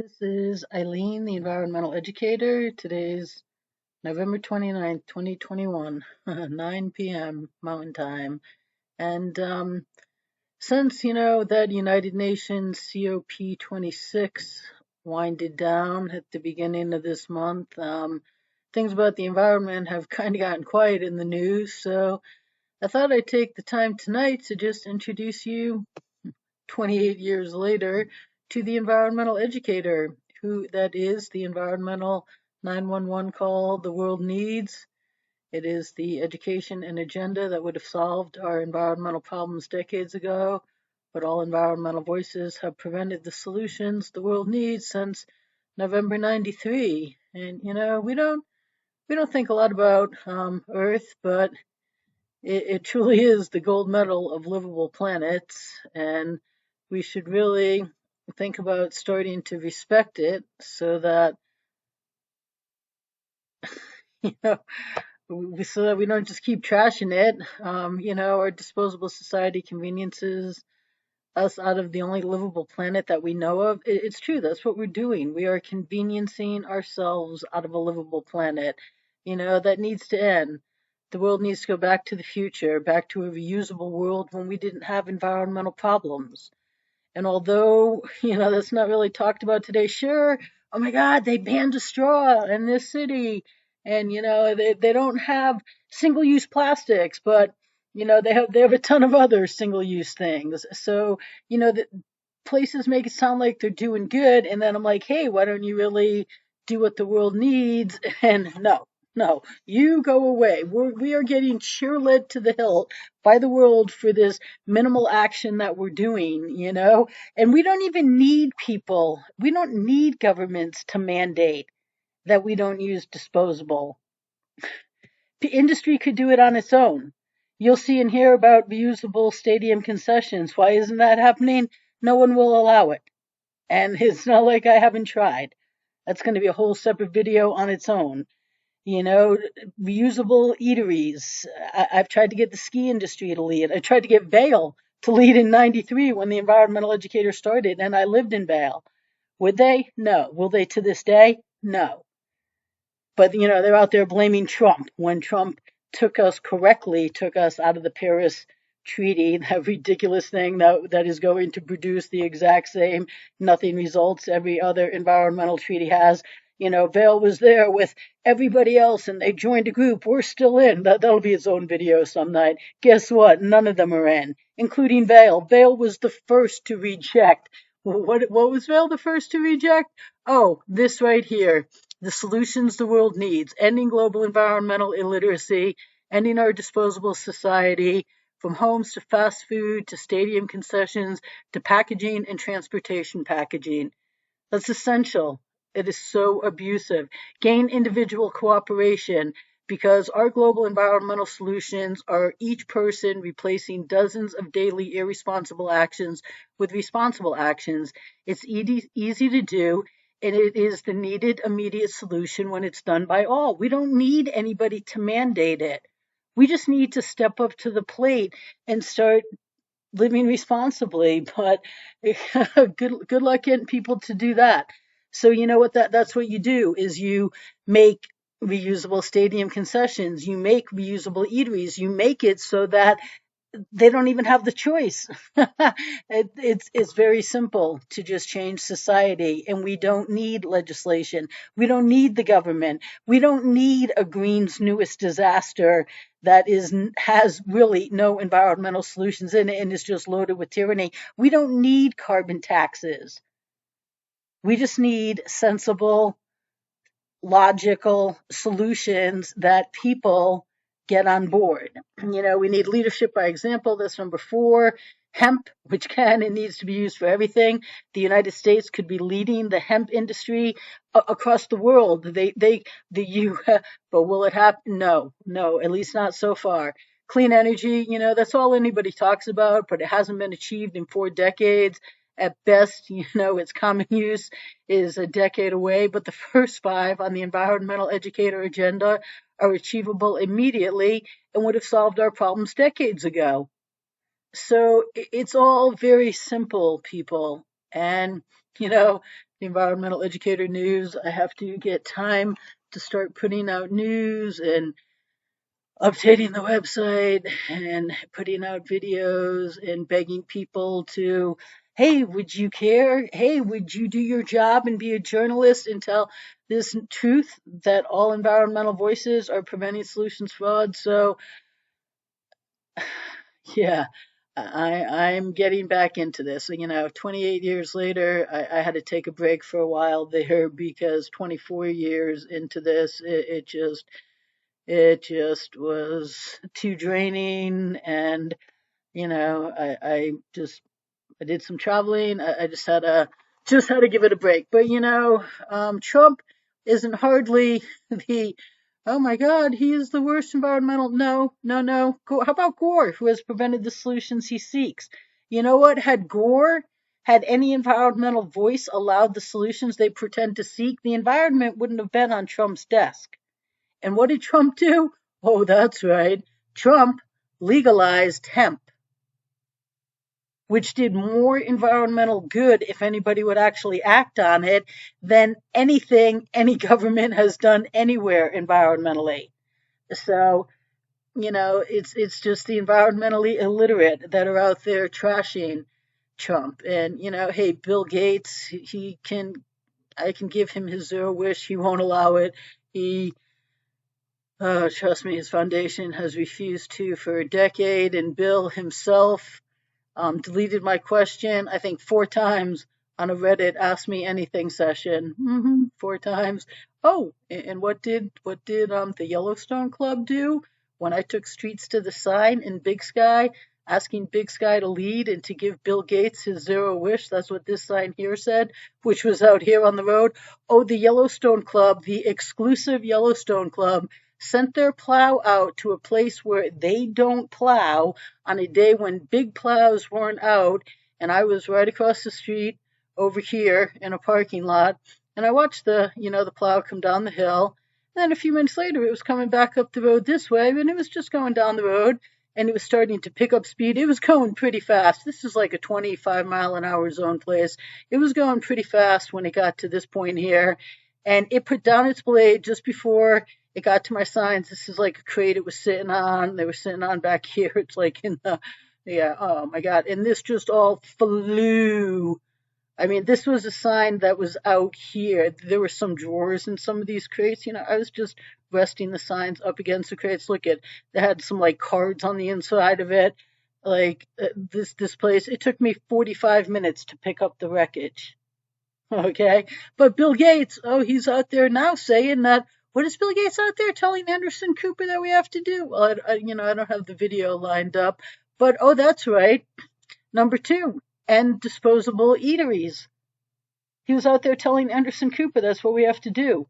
This is Eileen, the Environmental Educator. Today's November 29th, 2021, 9 p.m. Mountain Time. And since, that United Nations COP26 winded down at the beginning of this month, things about the environment have kind of gotten quiet in the news. So I thought I'd take the time tonight to just introduce you 28 years later to the environmental educator, who that is the environmental 911 call the world needs. It is the education and agenda that would have solved our environmental problems decades ago, but all environmental voices have prevented the solutions the world needs since November 93. And we don't think a lot about Earth, but it truly is the gold medal of livable planets, and we should really think about starting to respect it so that you know so that we don't just keep trashing it. Our disposable society conveniences us out of the only livable planet that we know of. It's true, that's what we're doing. We are conveniencing ourselves out of a livable planet. That needs to end. The world needs to go back to the future, back to a reusable world when we didn't have environmental problems. And although, that's not really talked about today, sure, oh my God, they banned a straw in this city. And, they don't have single use plastics, but, they have a ton of other single use things. So, the places make it sound like they're doing good. And then I'm like, hey, why don't you really do what the world needs? And no, no, you go away. We are getting cheerled to the hilt by the world for this minimal action that we're doing. And we don't even need people. We don't need governments to mandate that we don't use disposable. Industry could do it on its own. You'll see and hear about reusable stadium concessions. Why isn't that happening? No one will allow it. And it's not like I haven't tried. That's going to be a whole separate video on its own. You know, reusable eateries. I've tried to get the ski industry to lead. I tried to get Vail to lead in 93 when the environmental educator started, and I lived in Vail. Would they? No. Will they to this day? No. But, they're out there blaming Trump when Trump took us out of the Paris Treaty, that ridiculous thing that is going to produce the exact same nothing results every other environmental treaty has. Vail was there with everybody else and they joined a group. We're still in. That'll be its own video some night. Guess what? None of them are in, including Vail. Vail was the first to reject. What was Vail the first to reject? Oh, this right here. The solutions the world needs: ending global environmental illiteracy, ending our disposable society, from homes to fast food to stadium concessions to packaging and transportation packaging. That's essential. It is so abusive. Gain individual cooperation, because our global environmental solutions are each person replacing dozens of daily irresponsible actions with responsible actions. It's easy to do, and it is the needed immediate solution when it's done by all. We don't need anybody to mandate it. We just need to step up to the plate and start living responsibly. But good luck getting people to do that. So you know what, that's what you do is you make reusable stadium concessions, you make reusable eateries, you make it so that they don't even have the choice. It's very simple to just change society, and we don't need legislation. We don't need the government. We don't need a Green's newest disaster that has really no environmental solutions in it and is just loaded with tyranny. We don't need carbon taxes. We just need sensible, logical solutions that people get on board. We need leadership by example. That's number 4. Hemp, which can and needs to be used for everything. The United States could be leading the hemp industry across the world. But will it happen? No, no, at least not so far. Clean energy, that's all anybody talks about, but it hasn't been achieved in 4 decades. At best, its common use is a decade away, but the first 5 on the environmental educator agenda are achievable immediately and would have solved our problems decades ago. So it's all very simple, people. And the Environmental Educator news. I have to get time to start putting out news and updating the website and putting out videos and begging people to, hey, would you care? Hey, would you do your job and be a journalist and tell this truth that all environmental voices are preventing solutions fraud? So, yeah, I'm getting back into this. 28 years later, I had to take a break for a while there because 24 years into this, it just was too draining, and I did some traveling. I just had to give it a break. But Trump isn't hardly the, oh my God, he is the worst environmental. No, no, no. How about Gore, who has prevented the solutions he seeks? You know what? Had any environmental voice allowed the solutions they pretend to seek, the environment wouldn't have been on Trump's desk. And what did Trump do? Oh, that's right. Trump legalized hemp, which did more environmental good if anybody would actually act on it than anything any government has done anywhere environmentally. So, it's just the environmentally illiterate that are out there trashing Trump. And, hey, Bill Gates, I can give him his zero wish. He won't allow it. He Trust me, his foundation has refused to for a decade, and Bill himself deleted my question, I think 4 times on a Reddit Ask Me Anything session. 4 times. Oh, and what did the Yellowstone Club do when I took Streets to the Sign in Big Sky, asking Big Sky to lead and to give Bill Gates his zero wish? That's what this sign here said, which was out here on the road. Oh, the Yellowstone Club, the exclusive Yellowstone Club, sent their plow out to a place where they don't plow on a day when big plows weren't out, and I was right across the street over here in a parking lot, and I watched the plow come down the hill. And then a few minutes later, it was coming back up the road this way, and it was just going down the road, and it was starting to pick up speed. It was going pretty fast. This is like a 25-mile-an-hour zone place. It was going pretty fast when it got to this point here, and it put down its blade just before it got to my signs. This is like a crate it was sitting on. They were sitting on back here. It's like in the, yeah, oh my God. And this just all flew. I mean, this was a sign that was out here. There were some drawers in some of these crates. I was just resting the signs up against the crates. Look at, they had some like cards on the inside of it. Like this place, it took me 45 minutes to pick up the wreckage. Okay. But Bill Gates, oh, he's out there now saying that, what is Bill Gates out there telling Anderson Cooper that we have to do? Well, I don't have the video lined up, but oh, that's right. Number 2, end disposable eateries. He was out there telling Anderson Cooper that's what we have to do.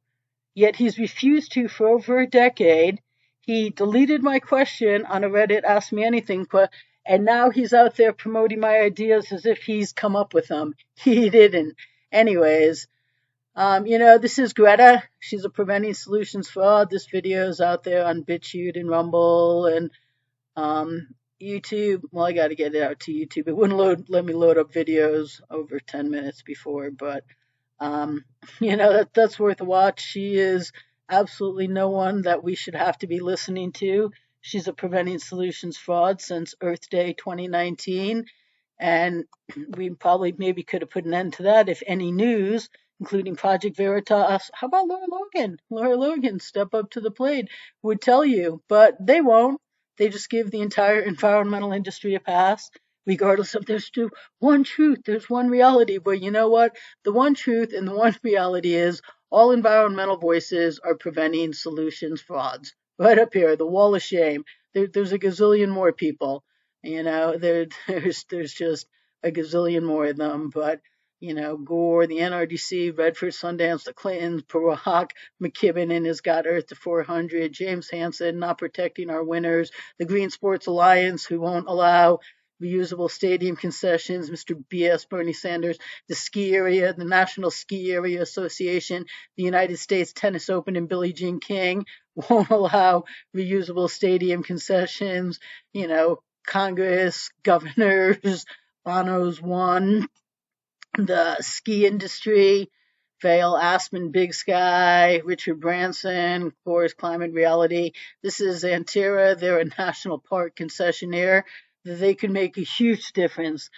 Yet he's refused to for over a decade. He deleted my question on a Reddit Ask Me Anything, and now he's out there promoting my ideas as if he's come up with them. He didn't. Anyways, this is Greta. She's a Preventing Solutions Fraud. This video is out there on BitChute and Rumble and YouTube. Well, I got to get it out to YouTube. It wouldn't let me load up videos over 10 minutes before, but that's worth a watch. She is absolutely no one that we should have to be listening to. She's a Preventing Solutions Fraud since Earth Day 2019. And we probably maybe could have put an end to that if any news, including Project Veritas, how about Laura Logan? Laura Logan, step up to the plate, would tell you, but they won't. They just give the entire environmental industry a pass, regardless of there's still one truth, there's one reality. But you know what? The one truth and the one reality is all environmental voices are preventing solutions frauds. Right up here, the wall of shame. There's a gazillion more people. There's just a gazillion more of them, but Gore, the NRDC, Redford, Sundance, the Clintons, Barack, McKibben and his Got Earth to 400, James Hansen not protecting our winners, the Green Sports Alliance who won't allow reusable stadium concessions, Mr. BS Bernie Sanders, the ski area, the National Ski Area Association, the United States Tennis Open and Billie Jean King won't allow reusable stadium concessions, Congress, governors, Bono's one, the ski industry, Vail, Aspen, Big Sky, Richard Branson, of course, Climate Reality. This is Antira. They're a national park concessionaire. They could make a huge difference.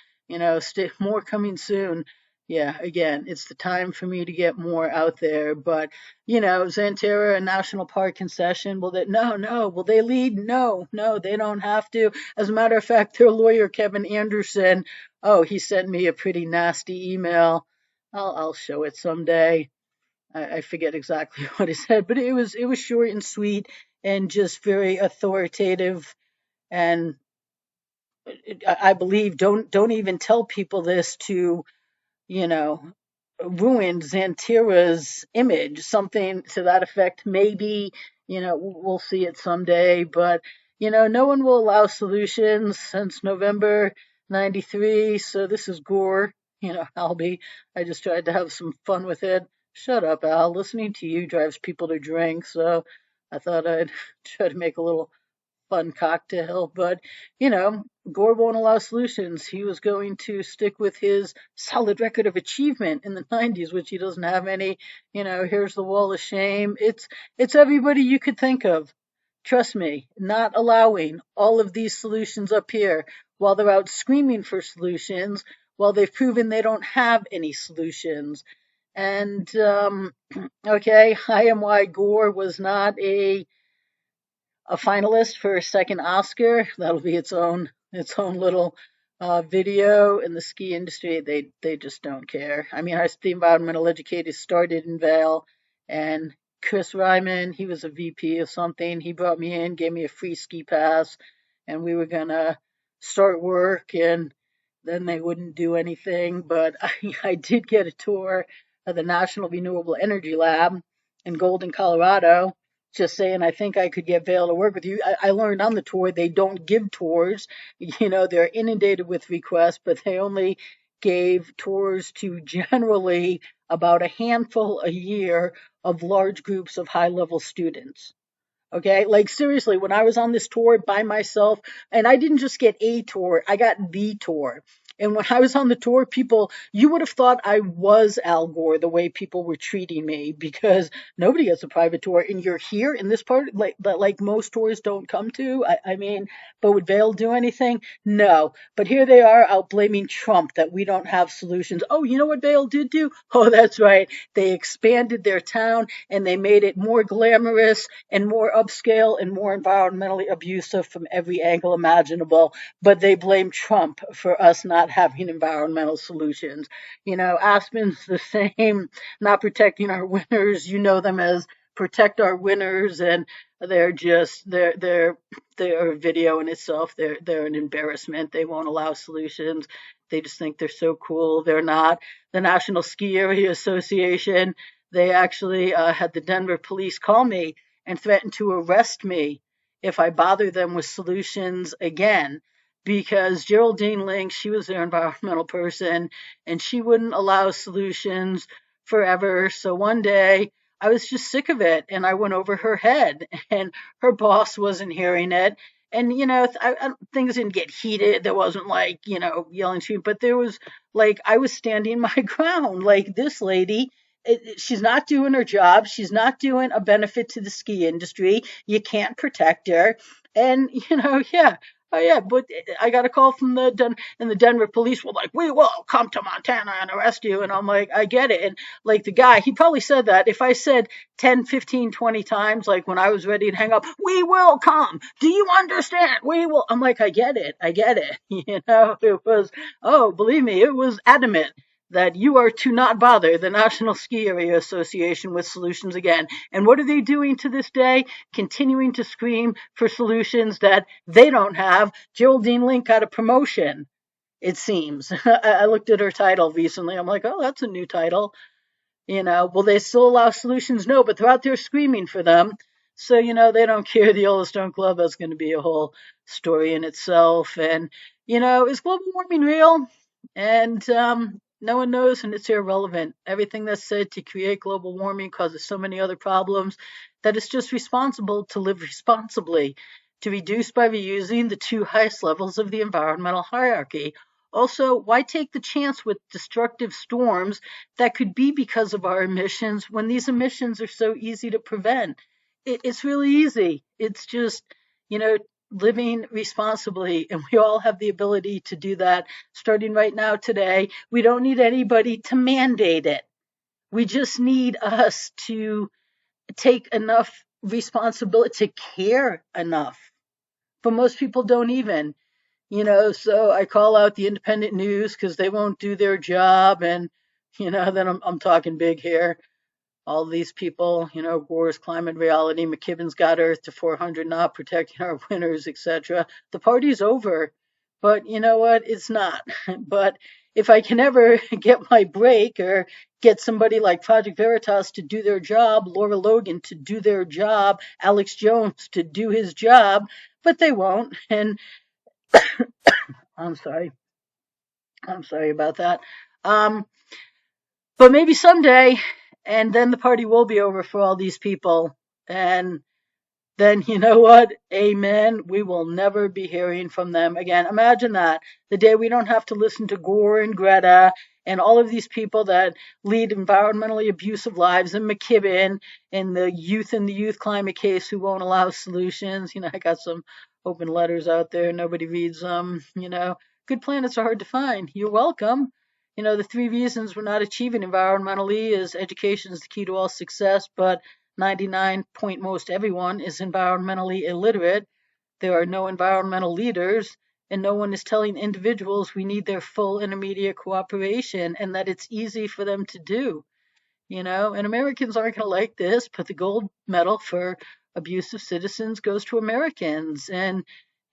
More coming soon. Yeah, again, it's the time for me to get more out there. But, Xanterra, a national park concession, no. Will they lead? No, they don't have to. As a matter of fact, their lawyer, Kevin Anderson, oh, he sent me a pretty nasty email. I'll show it someday. I forget exactly what he said, but it was short and sweet and just very authoritative. And I believe don't even tell people this to you know, ruined Xantira's image, something to that effect. Maybe, we'll see it someday, but, no one will allow solutions since November 93. So this is Gore, Albie. I just tried to have some fun with it. Shut up, Al. Listening to you drives people to drink. So I thought I'd try to make a little fun cocktail. But, Gore won't allow solutions. He was going to stick with his solid record of achievement in the 90s, which he doesn't have any. Here's the wall of shame. It's everybody you could think of. Trust me, not allowing all of these solutions up here while they're out screaming for solutions, while they've proven they don't have any solutions. And, okay, I am why Gore was not a finalist for a second Oscar. That'll be its own little video. In the ski industry. They just don't care. I mean, the environmental educator started in Vail, and Chris Ryman, he was a VP of something. He brought me in, gave me a free ski pass, and we were gonna start work, and then they wouldn't do anything. But I did get a tour of the National Renewable Energy Lab in Golden, Colorado, just saying I think I could get Vail to work with you. I learned on the tour they don't give tours. They're inundated with requests, but they only gave tours to generally about a handful a year of large groups of high level students. Okay, like seriously, when I was on this tour by myself, and I didn't just get a tour, I got the tour. And when I was on the tour, you would have thought I was Al Gore the way people were treating me, because nobody gets a private tour. And you're here in this part, like most tours don't come to. I mean, but would Vail do anything? No. But here they are out blaming Trump that we don't have solutions. Oh, you know what Vail did do? Oh, that's right. They expanded their town and they made it more glamorous and more upscale and more environmentally abusive from every angle imaginable. But they blame Trump for us not having environmental solutions. Aspen's the same, not protecting our winners. You know them as protect our winners, and they're a video in itself. They're an embarrassment. They won't allow solutions. They just think they're so cool. They're not. The National Ski Area Association, they actually had the Denver police call me and threaten to arrest me if I bother them with solutions again. Because Geraldine Link, she was their environmental person, and she wouldn't allow solutions forever. So one day I was just sick of it, and I went over her head, and her boss wasn't hearing it. And things didn't get heated. There wasn't like yelling, but there was like I was standing my ground. Like this lady, she's not doing her job. She's not doing a benefit to the ski industry. You can't protect her. And, yeah. Oh, yeah, but I got a call from the Denver police were like, we will come to Montana and arrest you. And I'm like, I get it. And like the guy, he probably said that. If I said 10, 15, 20 times, like when I was ready to hang up, we will come. Do you understand? We will. I'm like, I get it. I get it. It was, oh, believe me, it was adamant that you are to not bother the National Ski Area Association with solutions again. And what are they doing to this day? Continuing to scream for solutions that they don't have. Geraldine Link got a promotion, it seems. I looked at her title recently. I'm like, oh, that's a new title. Will they still allow solutions? No, but they're out there screaming for them. So, they don't care. The Yellowstone Club is going to be a whole story in itself. And, is global warming real? And no one knows, and it's irrelevant. Everything that's said to create global warming causes so many other problems that it's just responsible to live responsibly, to reduce by reusing the two highest levels of the environmental hierarchy. Also, why take the chance with destructive storms that could be because of our emissions when these emissions are so easy to prevent? It's really easy. It's just, you know, living responsibly, and we all have the ability to do that starting right now today. We don't need anybody to mandate it. We just need us to take enough responsibility to care enough. But most people don't even, so I call out the independent news because they won't do their job. And, then I'm talking big here. All these people, Gore's climate reality, McKibben's got Earth to 400, not protecting our winters, etc. The party's over. But you know what? It's not. But if I can ever get my break or get somebody like Project Veritas to do their job, Laura Logan to do their job, Alex Jones to do his job, but they won't. And I'm sorry. I'm sorry about that. Um, but maybe someday, and then the party will be over for all these people. And then you know what? Amen. We will never be hearing from them again. Imagine that. The day we don't have to listen to Gore and Greta and all of these people that lead environmentally abusive lives, and McKibben and the youth in the youth climate case who won't allow solutions. I got some open letters out there. Nobody reads them. Good planets are hard to find. You're welcome. The three reasons we're not achieving environmentally is education is the key to all success, but 99 point most everyone is environmentally illiterate. There are no environmental leaders, and no one is telling individuals we need their full intermediate cooperation and that it's easy for them to do. And Americans aren't going to like this, but the gold medal for abusive citizens goes to Americans. And,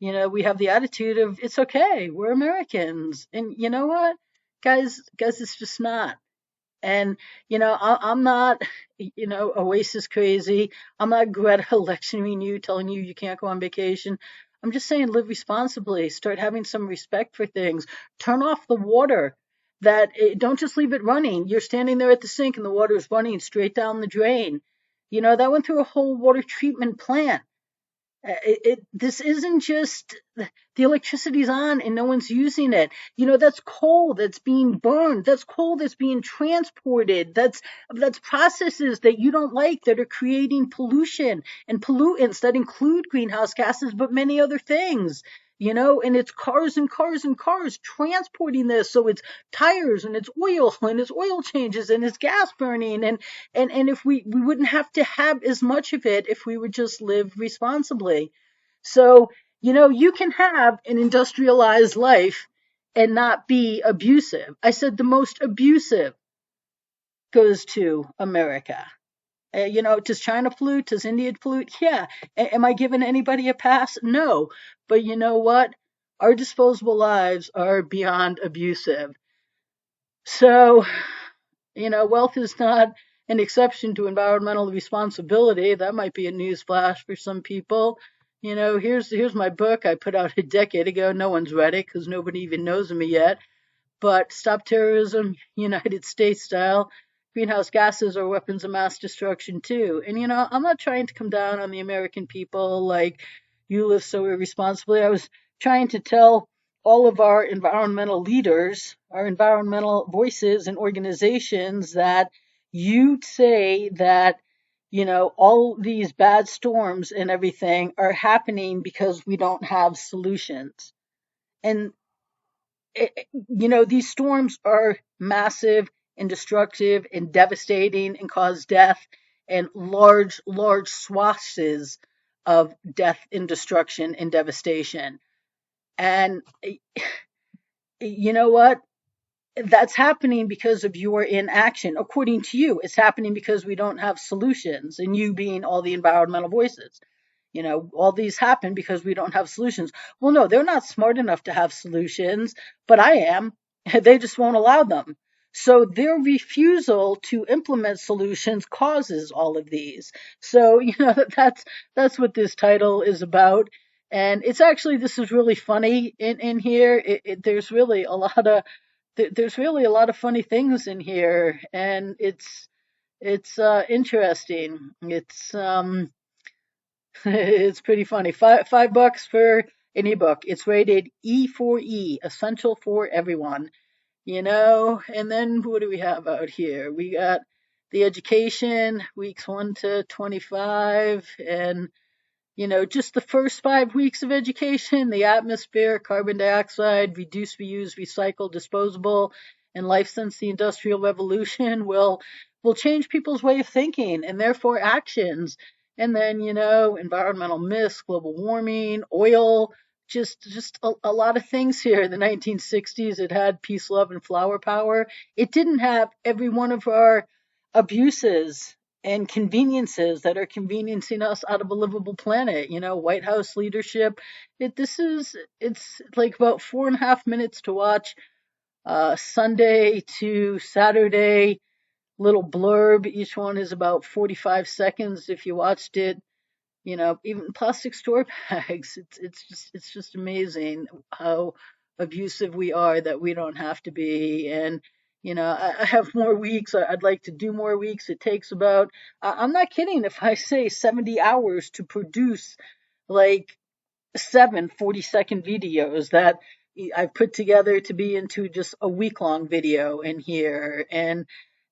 we have the attitude of it's okay, we're Americans. And you know what? Guys, it's just not. And, I'm not, Oasis crazy. I'm not Greta lecturing you, telling you you can't go on vacation. I'm just saying live responsibly. Start having some respect for things. Turn off the water. Don't just leave it running. You're standing there at the sink and the water is running straight down the drain. That went through a whole water treatment plant. This isn't just the electricity's on and no one's using it. That's coal that's being burned. That's coal that's being transported. That's processes that you don't like that are creating pollution and pollutants that include greenhouse gases, but many other things. And it's cars and cars and cars transporting this. So it's tires and it's oil changes and it's gas burning. And if we wouldn't have to have as much of it if we would just live responsibly. So, you can have an industrialized life and not be abusive. I said the most abusive goes to America. Does China pollute? Does India pollute? Yeah. Am I giving anybody a pass? No. But you know what? Our disposable lives are beyond abusive. So, wealth is not an exception to environmental responsibility. That might be a news flash for some people. Here's my book I put out a decade ago. No one's read it because nobody even knows me yet. But Stop Terrorism, United States style. Greenhouse gases are weapons of mass destruction too. And I'm not trying to come down on the American people like you live so irresponsibly. I was trying to tell all of our environmental leaders, our environmental voices and organizations that you say that all these bad storms and everything are happening because we don't have solutions. And these storms are massive and destructive and devastating and cause death and large, large swaths of death and destruction and devastation. And you know what? That's happening because of your inaction. According to you, it's happening because we don't have solutions, and you being all the environmental voices. All these happen because we don't have solutions. Well, no, they're not smart enough to have solutions, but I am. They just won't allow them. So their refusal to implement solutions causes all of these. So, that's what this title is about. And it's actually, this is really funny in here. There's really a lot of funny things in here, and it's interesting. It's it's pretty funny. $5 for an ebook. It's rated E4E, essential for everyone. And then what do we have out here? We got the education, weeks 1 to 25, and just the first 5 weeks of education, the atmosphere, carbon dioxide, reduce, reuse, recycle, disposable, and life since the Industrial Revolution will change people's way of thinking and therefore actions. And then, environmental myths, global warming, oil, just a lot of things here. In the 1960s, it had peace, love, and flower power. It didn't have every one of our abuses and conveniences that are conveniencing us out of a livable planet. White House leadership. It's like about 4.5 minutes to watch. Sunday to Saturday, little blurb. Each one is about 45 seconds. If you watched it, even plastic store bags. It's just amazing how abusive we are that we don't have to be. And I have more weeks. I'd like to do more weeks. It takes about, I'm not kidding if I say 70 hours to produce like 7 40-second videos that I've put together to be into just a week-long video in here. And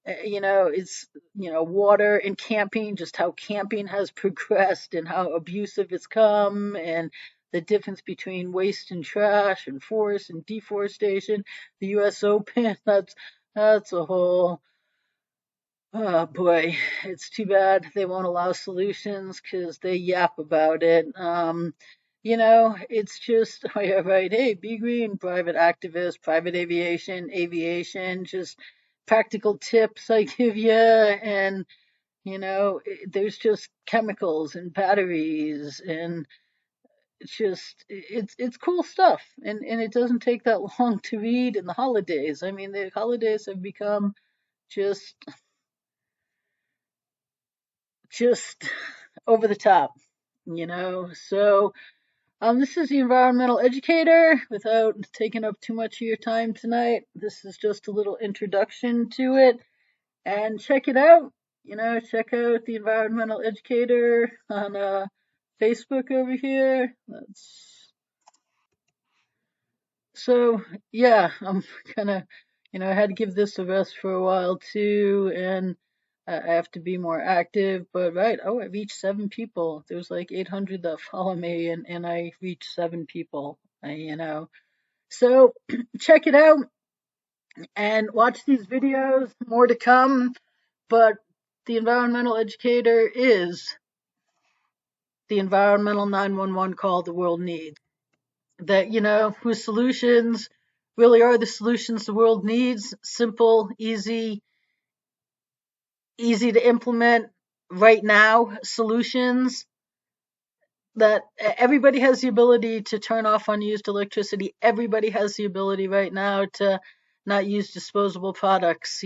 it's water and camping, just how camping has progressed and how abusive it's come, and the difference between waste and trash and forest and deforestation. The US Open, that's a whole, oh boy, it's too bad they won't allow solutions because they yap about it. It's just, oh yeah, right. Hey, be green, private activist, private aviation, just practical tips I give you. And, there's just chemicals and batteries, and it's cool stuff. And it doesn't take that long to read in the holidays. I mean, the holidays have become just just over the top, So, this is the Environmental Educator. Without taking up too much of your time tonight, this is just a little introduction to it. And check it out. Check out the Environmental Educator on Facebook over here. So, yeah, I'm kind of, I had to give this a rest for a while too, and I have to be more active. But right, oh, I reached 7 people. There's like 800 that follow me, and I reached 7 people. So check it out and watch these videos. More to come. But the Environmental Educator is the environmental 911 call the world needs. That, whose solutions really are the solutions the world needs. Simple, easy to implement right now solutions that everybody has the ability to turn off unused electricity. Everybody has the ability right now to not use disposable products.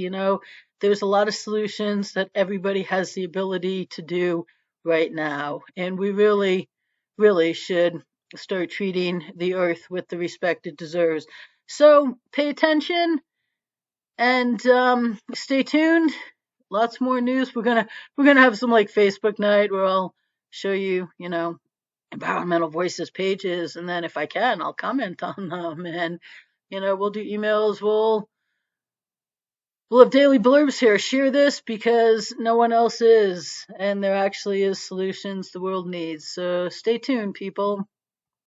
There's a lot of solutions that everybody has the ability to do right now. And we really, really should start treating the earth with the respect it deserves. So pay attention and stay tuned. Lots more news. We're gonna have some like Facebook night where I'll show you, Environmental Voices pages, and then if I can, I'll comment on them. And we'll do emails. We'll have daily blurbs here. Share this because no one else is, and there actually is solutions the world needs. So stay tuned, people.